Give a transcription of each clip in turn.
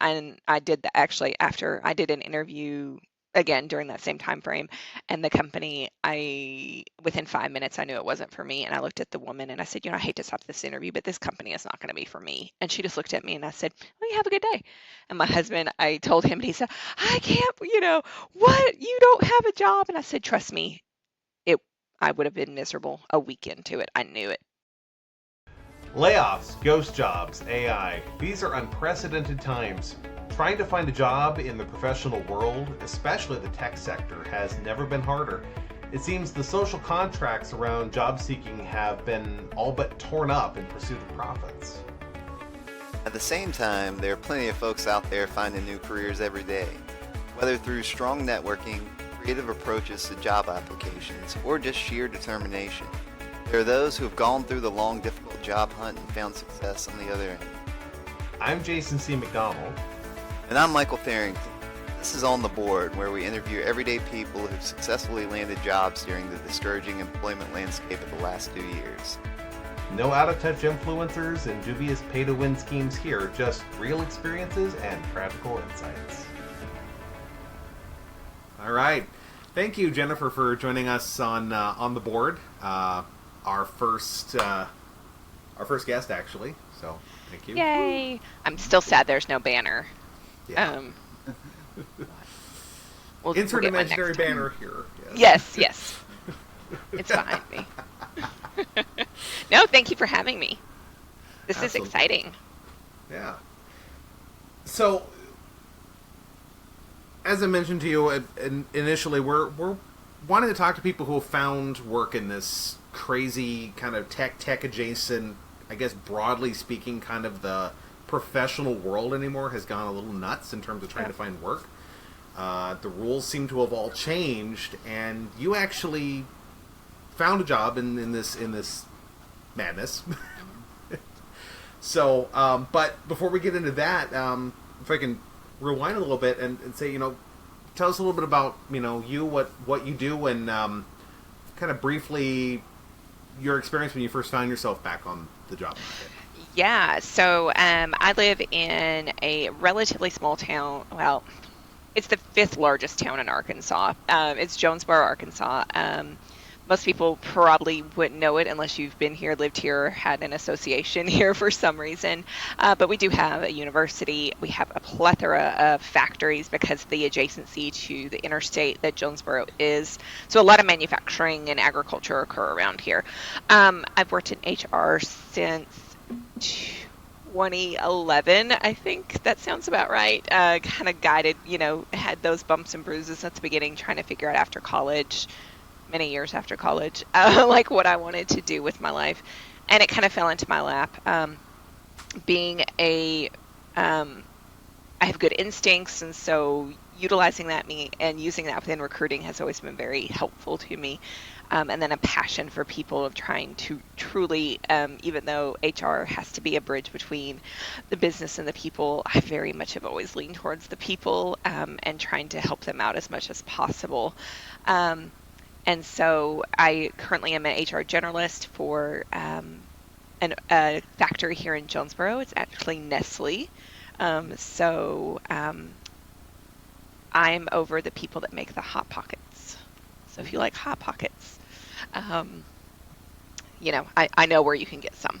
and I did that actually after I did an interview again during that same time frame, and the company, I within 5 minutes I knew it wasn't for me, and I looked at the woman and I said, I hate to stop this interview, but this company is not going to be for me. And she just looked at me and I said, well, you have a good day. And my husband, I told him, and he said, I can't, what, you don't have a job? And I said, trust me, it I would have been miserable a week into it. I knew it. Layoffs, ghost jobs, AI. These are unprecedented times. Trying to find a job in the professional world, especially the tech sector, has never been harder. It seems the social contracts around job seeking have been all but torn up in pursuit of profits. At the same time, there are plenty of folks out there finding new careers every day, whether through strong networking, creative approaches to job applications, or just sheer determination. There are those who have gone through the long, difficult job hunt and found success on the other end. I'm Jason C. McDonald. And I'm Michael Tharrington. This is On the Board, where we interview everyday people who've successfully landed jobs during the discouraging employment landscape of the last 2 years. No out-of-touch influencers and dubious pay-to-win schemes here, just real experiences and practical insights. All right. Thank you, Jennifer, for joining us on the board. Our first guest, actually. So, thank you. Yay! I'm still sad there's no banner. Yeah. We'll Insert get one imaginary next time. banner here. Yes. It's behind me. No, thank you for having me. This Absolutely. is exciting. Yeah. So, as I mentioned to you initially, we're wanting to talk to people who have found work in this crazy kind of tech adjacent, I guess broadly speaking, kind of the professional world anymore has gone a little nuts in terms of trying to find work. The rules seem to have all changed, and you actually found a job in this madness. So, but before we get into that, if I can rewind a little bit and say, tell us a little bit about, you, what you do, and kind of briefly your experience when you first found yourself back on the job market. Yeah, so I live in a relatively small town. Well, it's the fifth largest town in Arkansas. It's Jonesboro, Arkansas. Most people probably wouldn't know it unless you've been here, lived here, had an association here for some reason. But we do have a university. We have a plethora of factories because of the adjacency to the interstate that Jonesboro is. So a lot of manufacturing and agriculture occur around here. I've worked in HR since 2011, I think that sounds about right. Kind of guided, had those bumps and bruises at the beginning, trying to figure out after college, many years after college, like what I wanted to do with my life. And it kind of fell into my lap. Being I have good instincts, and so utilizing that and using that within recruiting has always been very helpful to me. And then a passion for people of trying to truly, even though HR has to be a bridge between the business and the people, I very much have always leaned towards the people and trying to help them out as much as possible. And so I currently am an HR generalist for a factory here in Jonesboro. It's actually Nestle. So I'm over the people that make the Hot Pockets. So if you like Hot Pockets, I know where you can get some.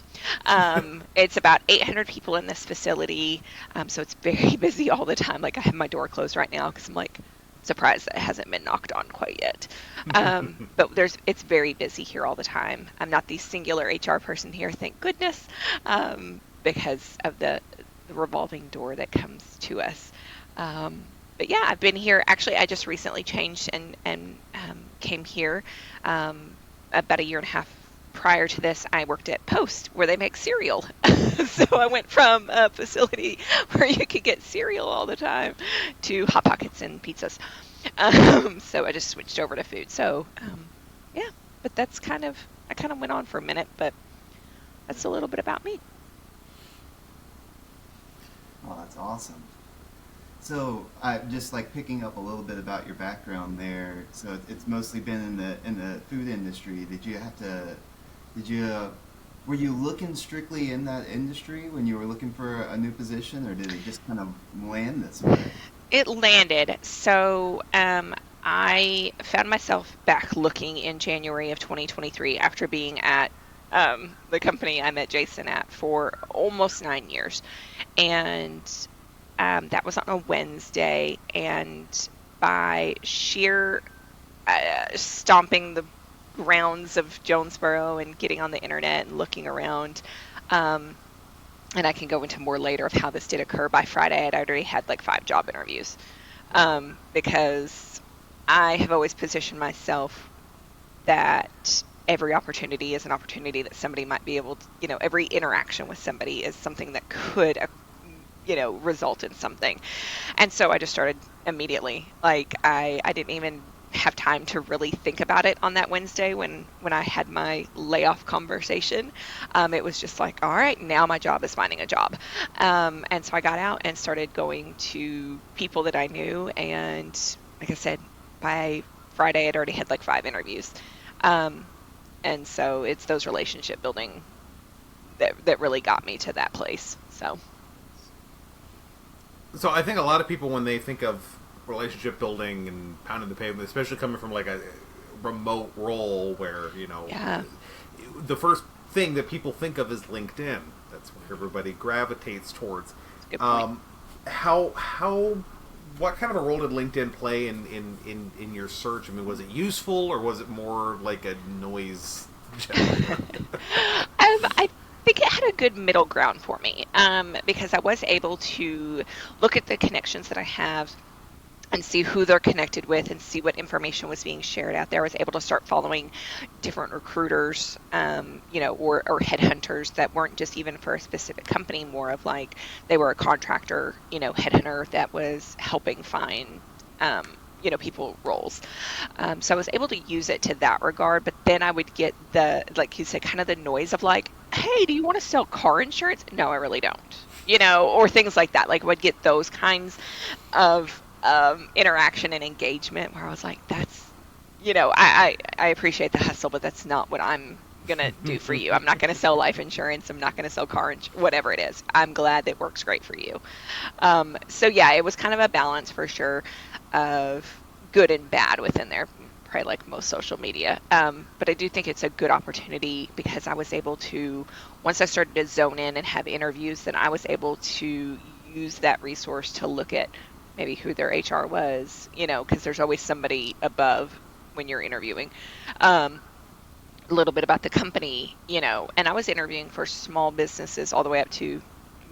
It's about 800 people in this facility, so it's very busy all the time. Like I have my door closed right now because I'm like surprised that it hasn't been knocked on quite yet. But it's very busy here all the time. I'm not the singular HR person here, thank goodness, because of the revolving door that comes to us. But yeah, I've been here. Actually, I just recently changed and came here about a year and a half prior to this. I worked at Post, where they make cereal. So I went from a facility where you could get cereal all the time to Hot Pockets and pizzas. So I just switched over to food. So yeah, but I kind of went on for a minute, but that's a little bit about me. Oh, that's awesome. So, just like picking up a little bit about your background there. So it's mostly been in the food industry. Did you Were you looking strictly in that industry when you were looking for a new position, or did it just kind of land this way? It landed. So I found myself back looking in January of 2023 after being at the company I met Jason at for almost 9 years. And that was on a Wednesday. And by sheer stomping the grounds of Jonesboro and getting on the internet and looking around, um, and I can go into more later of how this did occur. By Friday, I'd already had like 5 job interviews, because I have always positioned myself that every opportunity is an opportunity that somebody might be able to, every interaction with somebody is something that could, result in something. And so I just started immediately. Like I didn't even have time to really think about it on that Wednesday when I had my layoff conversation. It was just like, all right, now my job is finding a job. And so I got out and started going to people that I knew. And like I said, by Friday, I'd already had like 5 interviews. And so it's those relationship building that really got me to that place. So I think a lot of people, when they think of relationship building and pounding the pavement, especially coming from like a remote role where Yeah. the first thing that people think of is LinkedIn. That's where everybody gravitates towards. That's a good point. How what kind of a role did LinkedIn play in your search? I mean, was it useful or was it more like a noise generator? I think it had a good middle ground for me, because I was able to look at the connections that I have and see who they're connected with and see what information was being shared out there. I was able to start following different recruiters, or headhunters that weren't just even for a specific company, more of like they were a contractor, headhunter that was helping find, people roles. So I was able to use it to that regard, but then I would get like you said, kind of the noise of like, hey, do you want to sell car insurance? No, I really don't. Or things like that. Like I would get those kinds of interaction and engagement where I was like, that's, I appreciate the hustle, but that's not what I'm going to do for you. I'm not going to sell life insurance. I'm not going to sell car insurance, whatever it is. I'm glad that works great for you. So yeah, it was kind of a balance for sure of good and bad within there, probably like most social media. But I do think it's a good opportunity because I was able to, once I started to zone in and have interviews, then I was able to use that resource to look at maybe who their HR was, because there's always somebody above when you're interviewing. A little bit about the company, and I was interviewing for small businesses all the way up to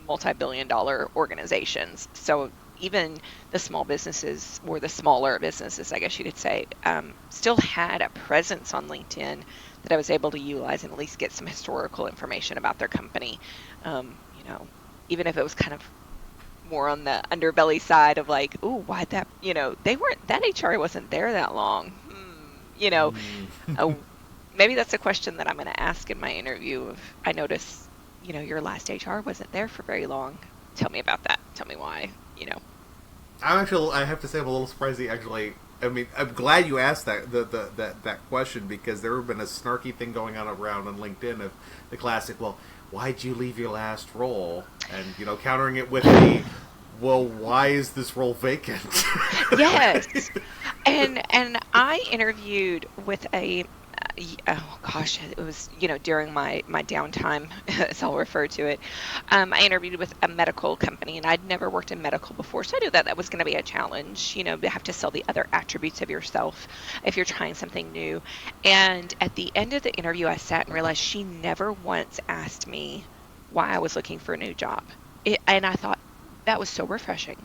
multi-billion-dollar organizations. So even the small businesses, or the smaller businesses, I guess you could say, still had a presence on LinkedIn that I was able to utilize and at least get some historical information about their company. Even if it was kind of more on the underbelly side of like, ooh, why that, that HR wasn't there that long. Oh, maybe that's a question that I'm going to ask in my interview. If I notice, your last HR wasn't there for very long. Tell me about that. Tell me why. I have to say, I'm a little surprised. I mean, I'm glad you asked that question, because there have been a snarky thing going on around on LinkedIn of the classic, well, why'd you leave your last role? And countering it with the, well, why is this role vacant? Yes. And I interviewed with oh gosh, it was, during my downtime, as I'll refer to it. I interviewed with a medical company, and I'd never worked in medical before, so I knew that was going to be a challenge. You have to sell the other attributes of yourself if you're trying something new. And at the end of the interview, I sat and realized she never once asked me why I was looking for a new job. And I thought that was so refreshing.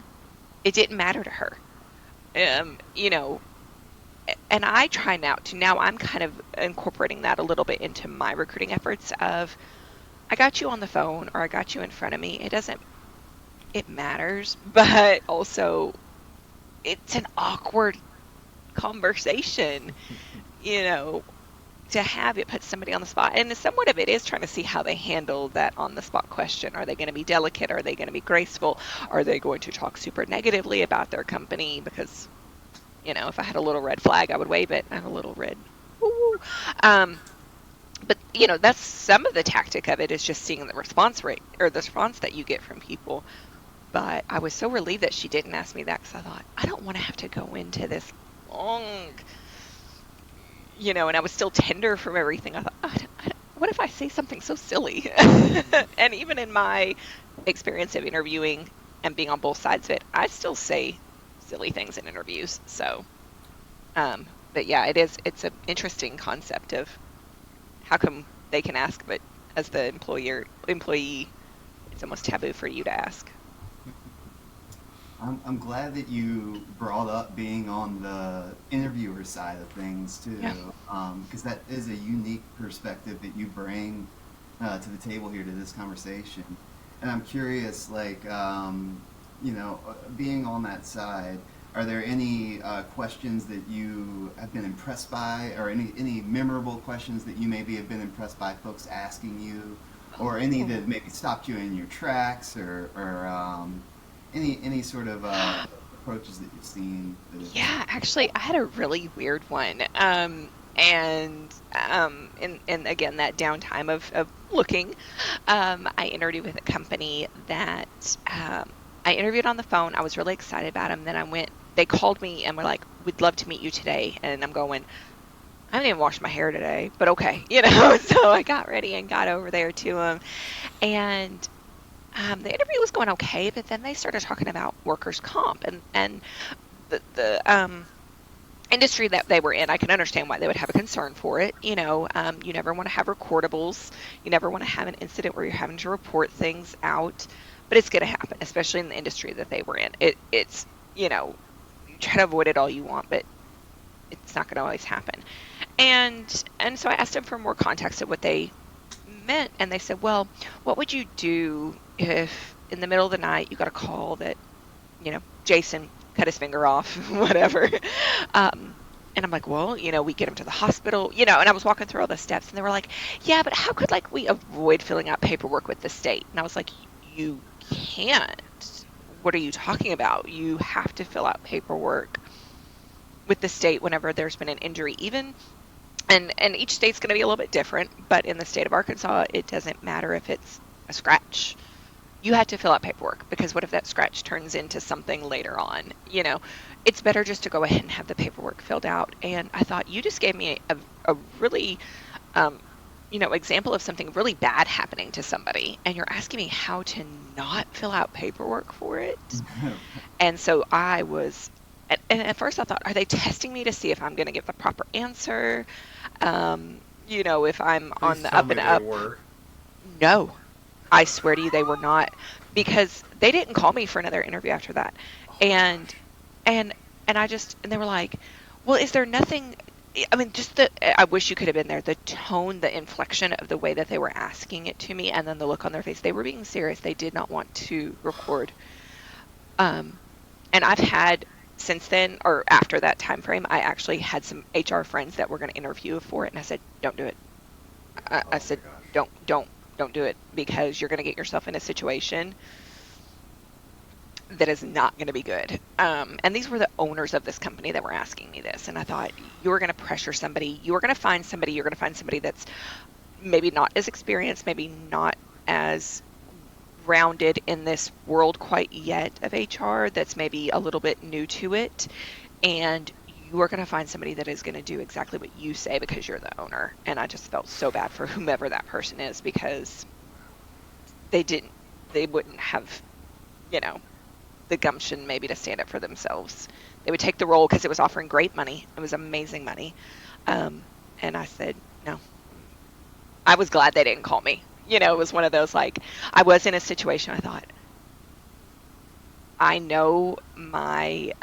It didn't matter to her. And I try now I'm kind of incorporating that a little bit into my recruiting efforts of, I got you on the phone or I got you in front of me. It matters, but also it's an awkward conversation, to have it put somebody on the spot. And somewhat of it is trying to see how they handle that on the spot question. Are they going to be delicate? Are they going to be graceful? Are they going to talk super negatively about their company? Because if I had a little red flag, I would wave it. I have a little red. Woo. But that's some of the tactic of it, is just seeing the response rate or the response that you get from people. But I was so relieved that she didn't ask me that, because I thought, I don't want to have to go into this long, and I was still tender from everything. I thought, what if I say something so silly? And even in my experience of interviewing and being on both sides of it, I still say silly things in interviews. So, but yeah, it's an interesting concept of how come they can ask, but as the employee, it's almost taboo for you to ask. I'm glad that you brought up being on the interviewer side of things too, Yeah. because that is a unique perspective that you bring to the table here to this conversation. And I'm curious, like, being on that side, are there any questions that you have been impressed by, or any memorable questions that you maybe have been impressed by folks asking you, or any Oh. that maybe stopped you in your tracks, or any sort of approaches that you've seen that have been. Yeah, actually, I had a really weird one. And in again, that downtime of looking, I interviewed with a company that I interviewed on the phone. I was really excited about them. Then they called me and were like, "We'd love to meet you today." And I'm going, I haven't even washed my hair today, but okay, So I got ready and got over there to them, and the interview was going okay, but then they started talking about workers' comp, and the industry that they were in. I can understand why they would have a concern for it. You never want to have recordables. You never want to have an incident where you're having to report things out, but it's going to happen, especially in the industry that they were in. It's you try to avoid it all you want, but it's not going to always happen. And so I asked them for more context of what they meant, and they said, "Well, what would you do if in the middle of the night you got a call that Jason cut his finger off, whatever?" And I'm like, "Well, we get him to the hospital, and I was walking through all the steps, and they were like, "Yeah, but how could we avoid filling out paperwork with the state?" And I was like, "You can't. What are you talking about? You have to fill out paperwork with the state whenever there's been an injury, even." And each state's going to be a little bit different, but in the state of Arkansas, it doesn't matter if it's a scratch. You have to fill out paperwork, because what if that scratch turns into something later on? It's better just to go ahead and have the paperwork filled out. And I thought, you just gave me a really, example of something really bad happening to somebody, and you're asking me how to not fill out paperwork for it. And so I was, and at first I thought, are they testing me to see if I'm going to give the proper answer? If I'm on Please the tell up me and they up. were. No, I swear to you, they were not, because they didn't call me for another interview after that. Oh And, gosh. and, and they were like, "Well, is there nothing?" I mean, I wish you could have been there. The tone, the inflection of the way that they were asking it to me, and then the look on their face. They were being serious. They did not want to record. Um, and I've had, since then, or after that time frame, I actually had some HR friends that were going to interview for it, and I said, "Don't do it." I Oh my said, gosh. don't do it, because you're going to get yourself in a situation that is not going to be good." And these were the owners of this company that were asking me this, and I thought, you were going to pressure somebody. You were going to find somebody. You're going to find somebody that's maybe not as experienced, maybe not as rounded in this world quite yet of HR, that's maybe a little bit new to it, and you are going to find somebody that is going to do exactly what you say, because you're the owner. And I just felt so bad for whomever that person is, because they didn't they wouldn't have you know the gumption maybe to stand up for themselves. They would take the role because it was offering great money. It was amazing money. um, and I said no. I was glad they didn't call me. It was one of those, like, I was in a situation. I thought, I know my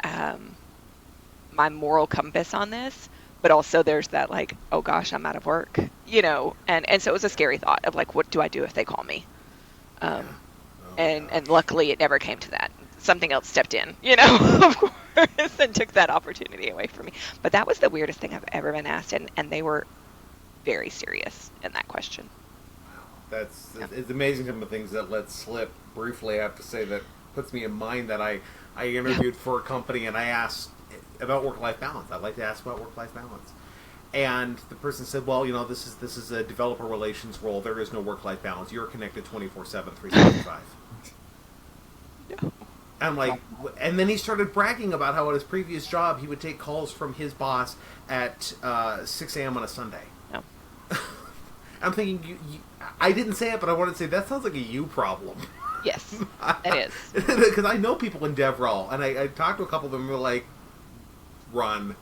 moral compass on this, but also there's that, like, oh gosh, I'm out of work, and so it was a scary thought of, like, what do I do if they call me? Yeah. Um, Oh my and gosh. luckily it never came to that. Something else stepped in, of course, and took that opportunity away from me. But that was the weirdest thing I've ever been asked, and they were very serious in that question. That's Yeah. it's amazing some of the things that let slip. Briefly, I have to say that puts me in mind that I Yeah. interviewed for a company and I asked about work life balance. I'd like to ask about work life balance, And the person said, "Well, this is a developer relations role. There is no work-life balance. You're connected 24/7, 365." No. I'm like, and then he started bragging about how at his previous job he would take calls from his boss at 6 a.m. on a Sunday. No. I'm thinking, I didn't say it, but I wanted to say that sounds like a you problem. Yes, it is. Because I know people in DevRel, and I talked to a couple of them who were like, run.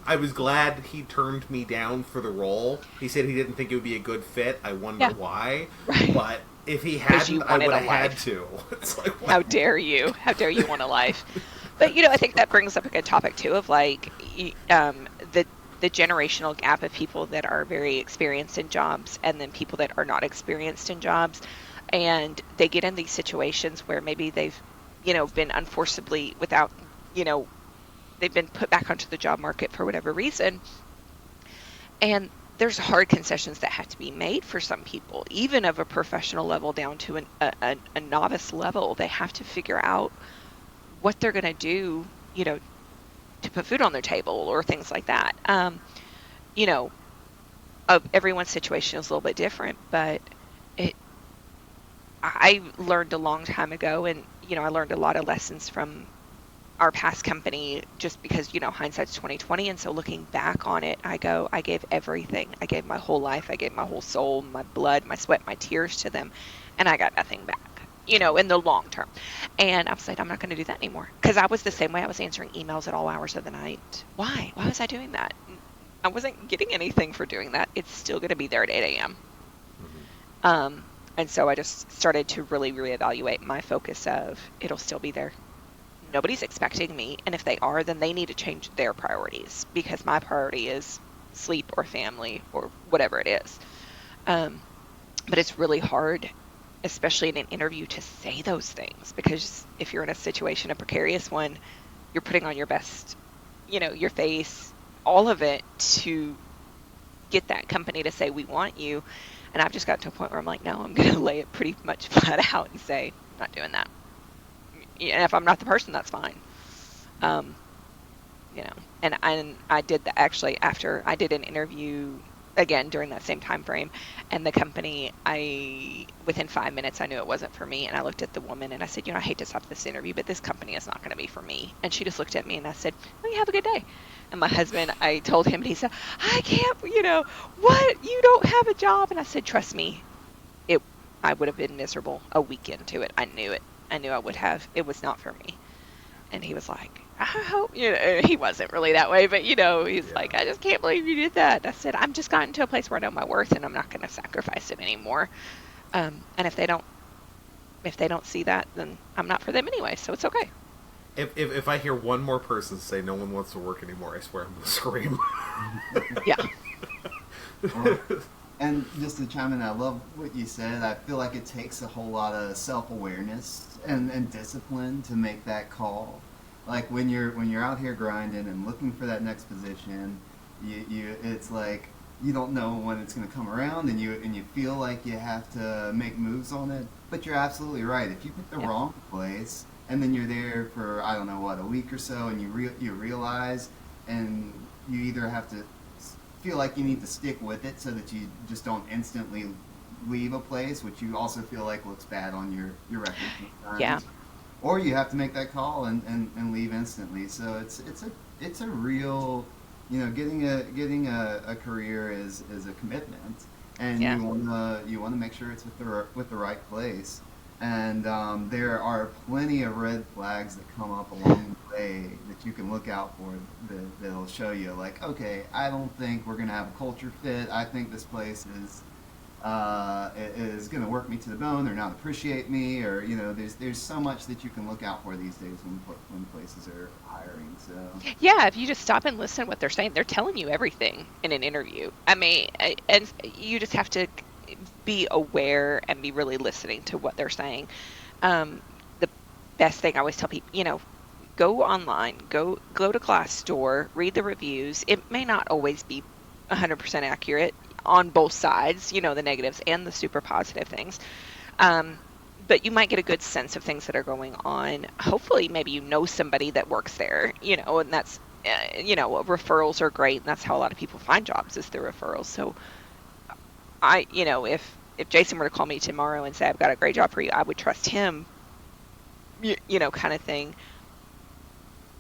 I was glad he turned me down for the role. He said he didn't think it would be a good fit. I wonder why. Right. But if he hadn't, I would have had to. It's like, what? How dare you? How dare you want a life? But, I think that brings up a good topic, too, of, like, the generational gap of people that are very experienced in jobs and then people that are not experienced in jobs. And they get in these situations where maybe they've, been unforcibly without, they've been put back onto the job market for whatever reason. And there's hard concessions that have to be made for some people, even of a professional level down to a novice level. They have to figure out what they're going to do, to put food on their table or things like that. Everyone's situation is a little bit different, but I learned a long time ago, and, I learned a lot of lessons from our past company just because, hindsight's 2020. And so looking back on it, I gave everything. I gave my whole life. I gave my whole soul, my blood, my sweat, my tears to them. And I got nothing back, in the long term. And I was like, I'm not going to do that anymore. Because I was the same way. I was answering emails at all hours of the night. Why? Why was I doing that? I wasn't getting anything for doing that. It's still going to be there at 8 a.m. Mm-hmm. And so I just started to really reevaluate my focus of it'll still be there. Nobody's expecting me, and if they are, then they need to change their priorities because my priority is sleep or family or whatever it is. But it's really hard, especially in an interview, to say those things because if you're in a situation, a precarious one, you're putting on your best, your face, all of it to get that company to say, we want you. And I've just got to a point where I'm like, no, I'm going to lay it pretty much flat out and say, I'm not doing that. And if I'm not the person, that's fine. And I did that actually after I did an interview again during that same time frame, and the company, within 5 minutes I knew it wasn't for me, and I looked at the woman and I said, I hate to stop this interview, but this company is not going to be for me. And she just looked at me and I said, well, you have a good day. And my husband, I told him, and he said, I can't, what? You don't have a job? And I said, trust me, I would have been miserable a week into it. I knew it. I knew I would have. It was not for me. And he was like, I hope, he wasn't really that way, but, he's like, I just can't believe you did that. I said, I'm just gotten to a place where I know my worth and I'm not going to sacrifice it anymore. And if they don't see that, then I'm not for them anyway. So it's okay. If I hear one more person say no one wants to work anymore, I swear I'm going to scream. Yeah. And just to chime in, I love what you said. I feel like it takes a whole lot of self-awareness and discipline to make that call. Like when you're out here grinding and looking for that next position, it's like you don't know when it's going to come around, and you feel like you have to make moves on it. But you're absolutely right. If you pick the wrong place, and then you're there for I don't know what, a week or so, and you realize, and you either have to feel like you need to stick with it so that you just don't instantly leave a place, which you also feel like looks bad on your record sometimes. Yeah. Or you have to make that call and leave instantly. So it's a real, getting a career is a commitment, and you wanna make sure it's with the right place. And there are plenty of red flags that come up along the way that you can look out for that'll show you, like, okay, I don't think we're going to have a culture fit. I think this place is going to work me to the bone or not appreciate me, or, there's so much that you can look out for these days when places are hiring. So yeah, if you just stop and listen to what they're saying, they're telling you everything in an interview. I mean, and you just have to be aware and be really listening to what they're saying. The best thing I always tell people, go online, go to Glassdoor, read the reviews. It may not always be 100% accurate on both sides, the negatives and the super positive things. But you might get a good sense of things that are going on. Hopefully, maybe somebody that works there, and that's referrals are great, and that's how a lot of people find jobs, is through referrals. So if Jason were to call me tomorrow and say, I've got a great job for you, I would trust him, kind of thing.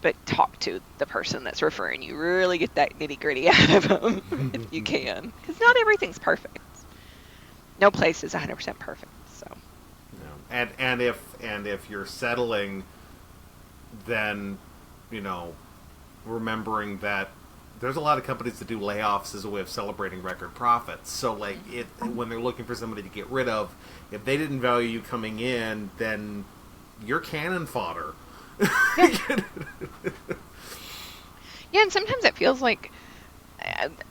But talk to the person that's referring you. Really get that nitty gritty out of them if you can, because not everything's perfect. No place is 100% perfect. So. And if you're settling, then remembering that there's a lot of companies that do layoffs as a way of celebrating record profits. So when they're looking for somebody to get rid of, if they didn't value you coming in, then you're cannon fodder. Yeah. Yeah, and sometimes it feels like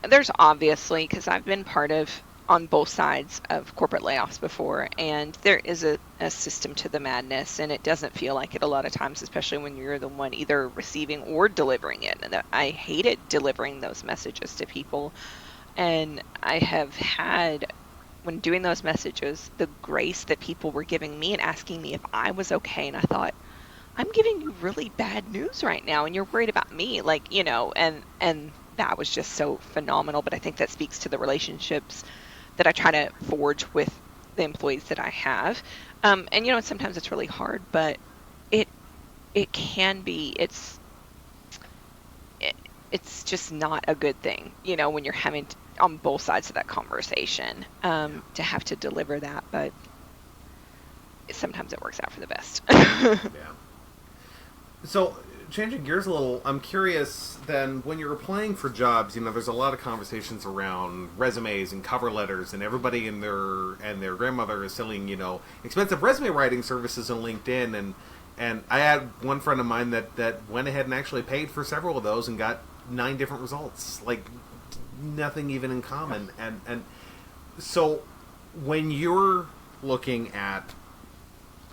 there's obviously, because I've been part of on both sides of corporate layoffs before, and there is a system to the madness, and it doesn't feel like it a lot of times, especially when you're the one either receiving or delivering it. And I hated delivering those messages to people, and I have had, when doing those messages, the grace that people were giving me and asking me if I was okay, and I thought, I'm giving you really bad news right now, and you're worried about me, and that was just so phenomenal. But I think that speaks to the relationships that I try to forge with the employees that I have. And sometimes it's really hard, but it can be. It's just not a good thing, when you're having on both sides of that conversation to have to deliver that. But sometimes it works out for the best. Yeah. So, changing gears a little, I'm curious then, when you're applying for jobs, there's a lot of conversations around resumes and cover letters, and everybody and their grandmother is selling, expensive resume writing services on LinkedIn, and I had one friend of mine that went ahead and actually paid for several of those and got 9 different results, like nothing even in common. And so when you're looking at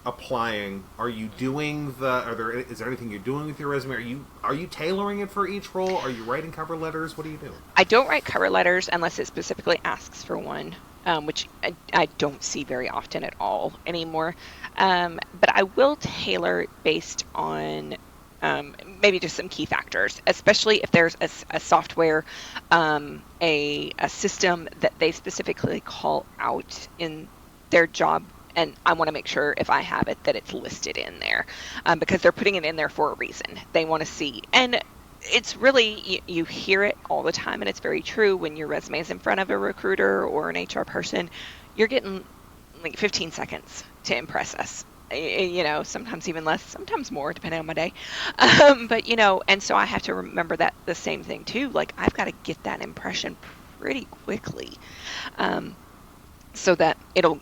applying, is there anything you're doing with your resume? Are you tailoring it for each role? Are you writing cover letters? What do you do? I don't write cover letters unless it specifically asks for one, which I don't see very often at all anymore. But I will tailor based on maybe just some key factors, especially if there's a software, a system that they specifically call out in their job. And I want to make sure, if I have it, that it's listed in there, because they're putting it in there for a reason. They want to see. And it's really, you hear it all the time, and it's very true. When your resume is in front of a recruiter or an HR person, you're getting like 15 seconds to impress us. Sometimes even less, sometimes more, depending on my day. But, and so I have to remember that the same thing too. Like, I've got to get that impression pretty quickly, so that it'll,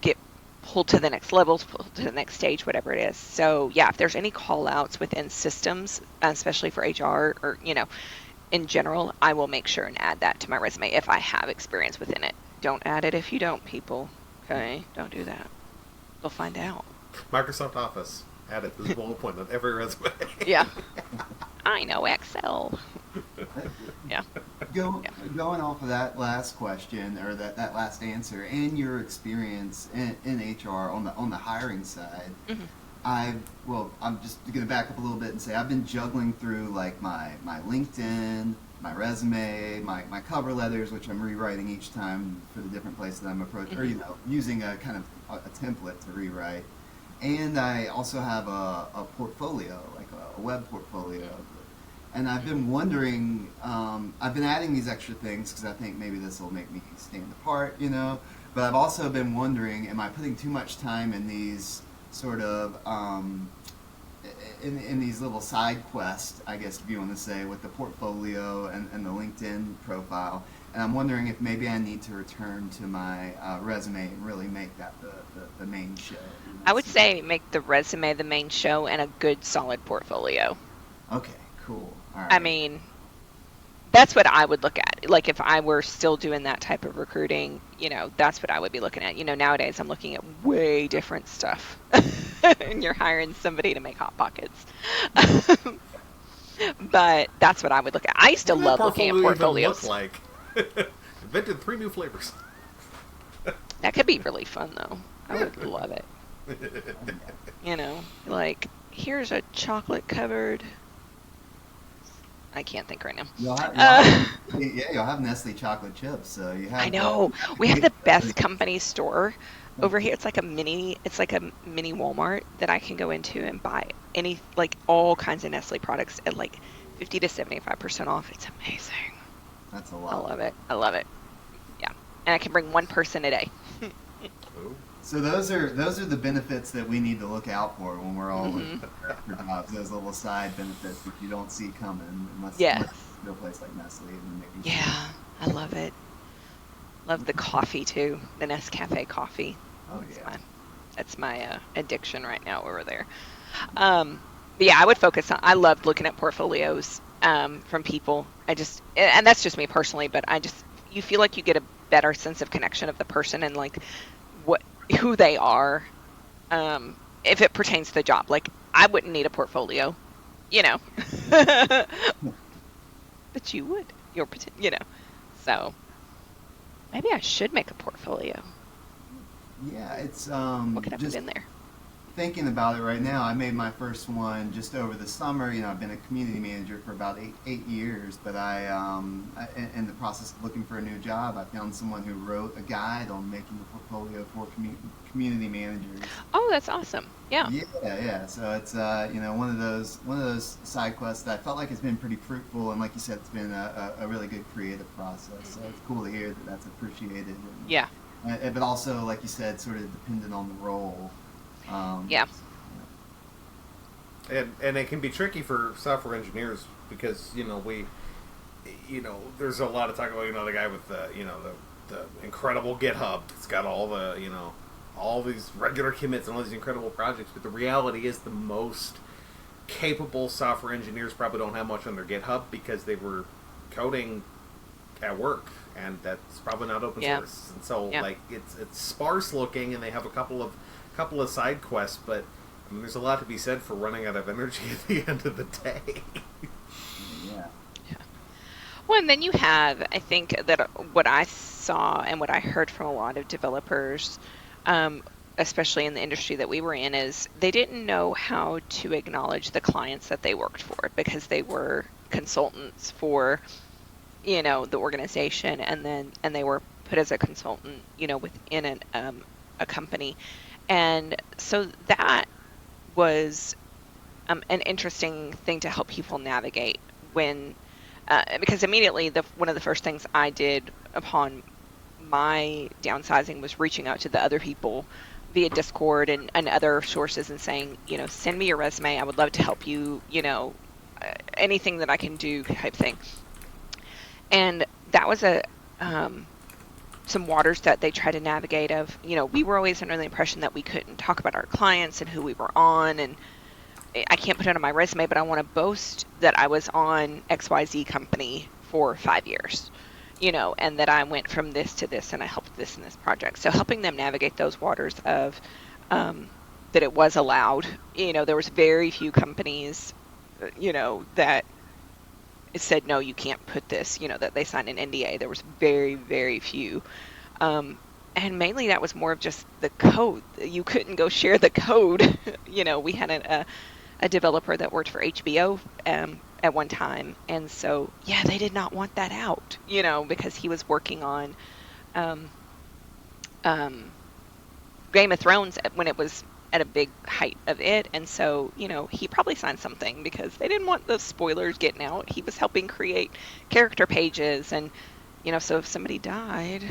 get pulled to the next levels, pulled to the next stage, whatever it is. So yeah, if there's any call outs within systems, especially for HR or, in general, I will make sure and add that to my resume if I have experience within it. Don't add it if you don't, people. Okay? Don't do that. They'll find out. Microsoft Office. Add it as a bullet point on every resume. Yeah. I know Excel. Yeah. Going off of that last question, or that last answer, and your experience in HR on the hiring side, Mm-hmm. I'm just going to back up a little bit and say I've been juggling through like my LinkedIn, my resume, my cover letters, which I'm rewriting each time for the different places that I'm approaching, Mm-hmm. or using a kind of a template to rewrite. And I also have a portfolio, like a web portfolio. And I've been wondering, I've been adding these extra things because I think maybe this will make me stand apart, But I've also been wondering, am I putting too much time in these sort of, in these little side quests, I guess if you want to say, with the portfolio and the LinkedIn profile? And I'm wondering if maybe I need to return to my resume and really make that the main show. I would say make the resume the main show and a good, solid portfolio. Okay, cool. All right. I mean, that's what I would look at. Like, if I were still doing that type of recruiting, that's what I would be looking at. Nowadays I'm looking at way different stuff. And you're hiring somebody to make Hot Pockets. But that's what I would look at. I used to love looking at portfolios. Look like? Invented 3 new flavors. That could be really fun, though. I would love it. Like, here's a chocolate-covered I can't think right now. You'll have, yeah, you'll have Nestle chocolate chips. So you I have know. We have the best company store over here. It's like a mini Walmart that I can go into and buy like all kinds of Nestle products at like 50 to 75% off. It's amazing. That's a I lot. love it. I love it. Yeah. And I can bring one person a day. Ooh. So those are the benefits that we need to look out for when we're all looking Mhm. for jobs. Those little side benefits that you don't see coming unless Yes. you go to a place like Nestle and maybe. Yeah. I love it. Love the coffee too. The Nescafe coffee. Oh That's yeah. my addiction right now over there. But yeah, I would focus on. I loved looking at portfolios from people. And that's just me personally, but you feel like you get a better sense of connection of the person and like what who they are, if it pertains to the job. Like I wouldn't need a portfolio, you know, but you would. So maybe I should make a portfolio. Yeah, it's What could I put just in there? thinking about it right now. I made my first one just over the summer. I've been a community manager for about eight years, but in the process of looking for a new job, I found someone who wrote a guide on making a portfolio for community managers. Oh, that's awesome. Yeah. Yeah. So it's one of those side quests that I felt like it's been pretty fruitful, and like you said, it's been a really good creative process. So it's cool to hear that that's appreciated. Yeah. But also, like you said, sort of dependent on the role. Yeah. And it can be tricky for software engineers because there's a lot of talk about the guy with the incredible GitHub. It's got all the all these regular commits and all these incredible projects. But the reality is the most capable software engineers probably don't have much on their GitHub because they were coding at work, and that's probably not open source. And so like it's sparse looking, and they have a couple of side quests, but I mean, there's a lot to be said for running out of energy at the end of the day. Yeah. Well, and then you have, I think that what I saw and what I heard from a lot of developers, especially in the industry that we were in, is they didn't know how to acknowledge the clients that they worked for because they were consultants for, the organization, and they were put as a consultant, within a company. And so that was an interesting thing to help people navigate because immediately one of the first things I did upon my downsizing was reaching out to the other people via Discord and other sources and saying, send me your resume. I would love to help you, anything that I can do type thing. And that was some waters that they try to navigate of, we were always under the impression that we couldn't talk about our clients and who we were on, and I can't put it on my resume, but I want to boast that I was on XYZ company for 5 years, and that I went from this to this and I helped this in this project. So helping them navigate those waters of that it was allowed. There was very few companies, that it said, no, you can't put this, that they signed an NDA. There was very, very few. And mainly that was more of just the code. You couldn't go share the code. We had a developer that worked for HBO at one time. And so, they did not want that out, because he was working on Game of Thrones when it was at a big height of it, and so he probably signed something because they didn't want the spoilers getting out. He was helping create character pages, and so if somebody died,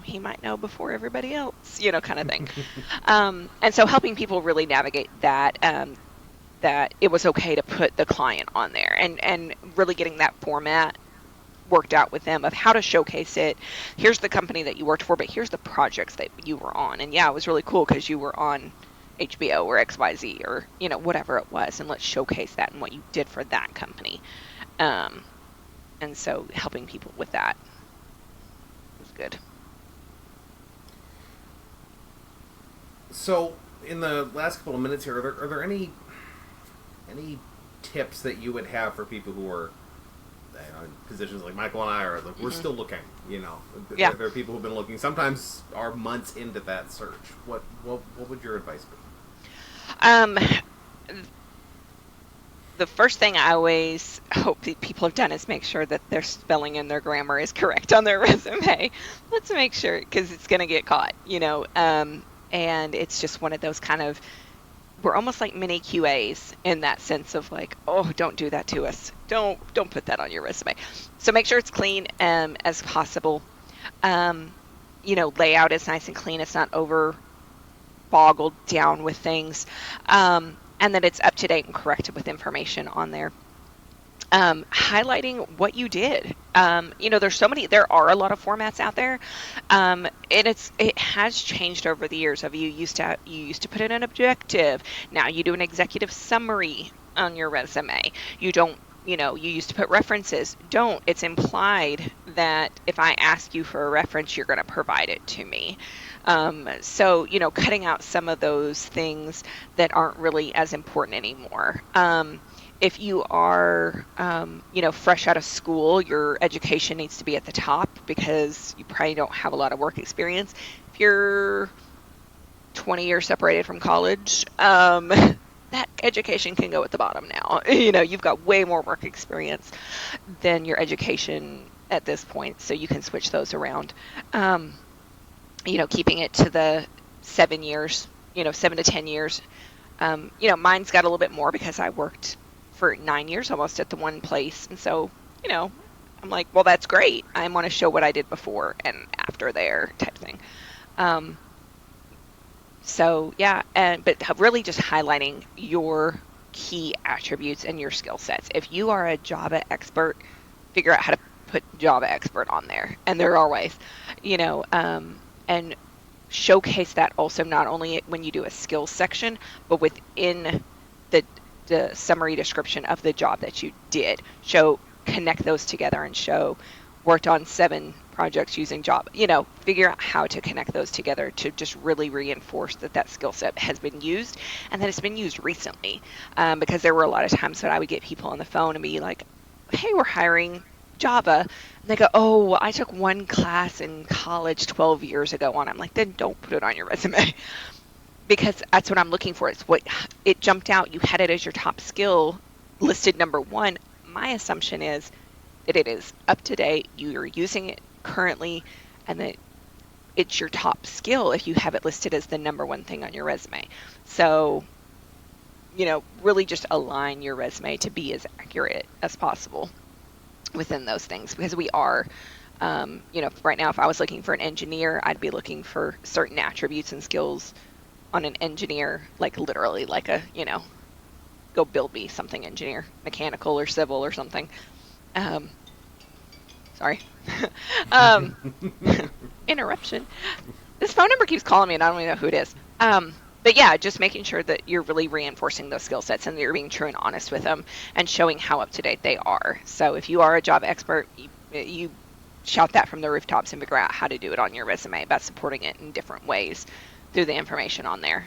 he might know before everybody else, kind of thing. And so helping people really navigate that, that it was okay to put the client on there, and really getting that format worked out with them of how to showcase it. Here's the company that you worked for, but here's the projects that you were on. And it was really cool because you were on HBO or XYZ or, whatever it was. And let's showcase that and what you did for that company. And so helping people with that was good. So in the last couple of minutes here, are there any tips that you would have for people who are in positions like Michael and I are? Like, we're still looking. Yeah. There are people who've been looking. Sometimes are months into that search. What would your advice be? the first thing I always hope that people have done is make sure that their spelling and their grammar is correct on their resume. Let's make sure, because it's going to get caught, and it's just one of those kind of, we're almost like mini QAs in that sense of like, oh, don't do that to us. Don't put that on your resume. So make sure it's clean as possible. Layout is nice and clean. It's not over boggled down with things. And that it's up to date and corrected with information on there. Highlighting what you did. There are a lot of formats out there, and it has changed over the years. You used to put in an objective. Now you do an executive summary on your resume. You don't. You used to put references. Don't. It's implied that if I ask you for a reference, you're going to provide it to me. So cutting out some of those things that aren't really as important anymore. If you are, fresh out of school, your education needs to be at the top because you probably don't have a lot of work experience. If you're 20 years separated from college, that education can go at the bottom now. You've got way more work experience than your education at this point, so you can switch those around. Keeping it to the 7 years, 7 to 10 years. Mine's got a little bit more because I worked for 9 years almost at the one place. And so, I'm like, well, that's great. I want to show what I did before and after there type thing. But really just highlighting your key attributes and your skill sets. If you are a Java expert, figure out how to put Java expert on there. And there are ways, and showcase that also not only when you do a skills section, but within the summary description of the job that you did. Connect those together and show worked on 7 projects using Java. Figure out how to connect those together to just really reinforce that skill set has been used and that it's been used recently. Because there were a lot of times that I would get people on the phone and be like, hey, we're hiring Java. And they go, oh, well, I took one class in college 12 years ago on it. I'm like, then don't put it on your resume. Because that's what I'm looking for. It's what it jumped out. You had it as your top skill listed number 1. My assumption is that it is up to date. You're using it currently, and that it's your top skill if you have it listed as the number 1 thing on your resume. So, really just align your resume to be as accurate as possible within those things, because we are, right now, if I was looking for an engineer, I'd be looking for certain attributes and skills on an engineer, like literally like a, go build me something engineer, mechanical or civil or something. Sorry. Interruption. This phone number keeps calling me and I don't even know who it is. But yeah, just making sure that you're really reinforcing those skill sets and that you're being true and honest with them and showing how up to date they are. So if you are a Java expert, you shout that from the rooftops and figure out how to do it on your resume about supporting it in different ways through the information on there.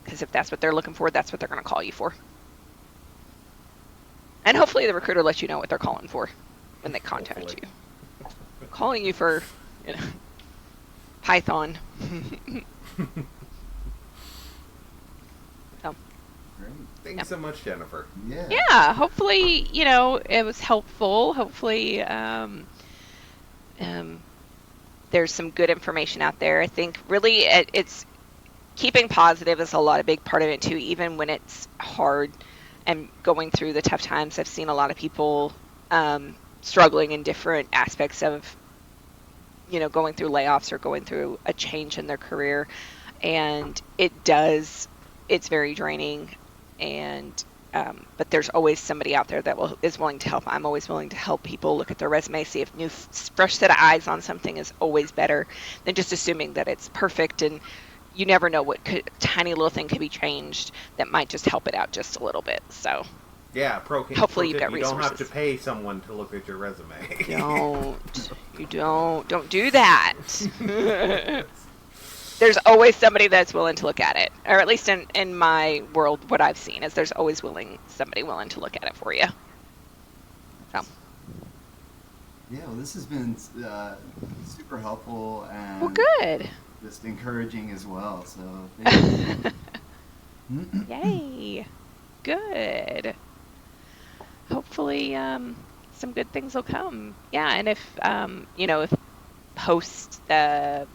Because if that's what they're looking for, that's what they're going to call you for. And hopefully the recruiter lets you know what they're calling for when they contact you. Calling you for, Python. So. Great. Thanks so much, Jennifer. Yeah, hopefully, it was helpful. Hopefully, there's some good information out there. I think really it's keeping positive is a big part of it too, even when it's hard and going through the tough times. I've seen a lot of people struggling in different aspects of, going through layoffs or going through a change in their career. And it's very draining. And but there's always somebody out there that is willing to help. I'm always willing to help people look at their resume, see if fresh set of eyes on something is always better than just assuming that it's perfect. And you never know what tiny little thing could be changed that might just help it out just a little bit. So yeah, hopefully you've got you resources. don't have to pay someone to look at your resume. Don't do that. There's always somebody that's willing to look at it, or at least in my world, what I've seen is there's always somebody willing to look at it for you. So. Yeah, well, this has been super helpful and well, good. Just encouraging as well. So thank you. Yay, good. hopefully some good things will come. Yeah, and if if host the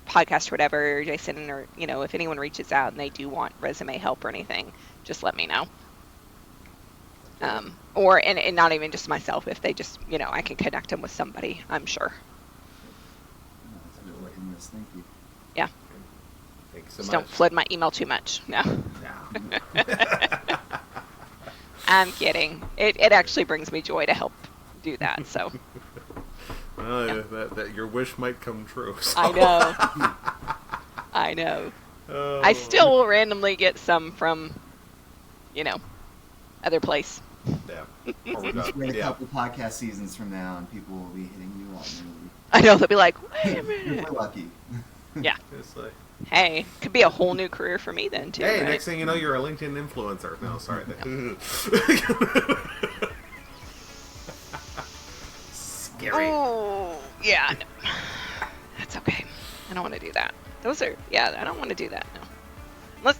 podcast or whatever, Jason, or if anyone reaches out and they do want resume help or anything, just let me know. Or and not even just myself, if they just I can connect them with somebody, I'm sure. That's a good way in this. Thank you. Yeah. Thanks so Just much. don't flood my email too much. No. No. I'm kidding. It actually brings me joy to help do that. So Well, Yeah. that your wish might come true. So. I know. I know. Oh. I still will randomly get some from, other place. Yeah. Or we're Just done. wait a Yeah. couple podcast seasons from now, and people will be hitting you up. I know they'll be like, wait a If minute. we're lucky. Yeah. It's like, Hey, could be a whole new career for me then too. hey, right? next thing you know, you're a LinkedIn influencer. No, sorry. Scary. Oh, yeah. No. That's okay. I don't want to do that. I don't want to do that. No. Unless.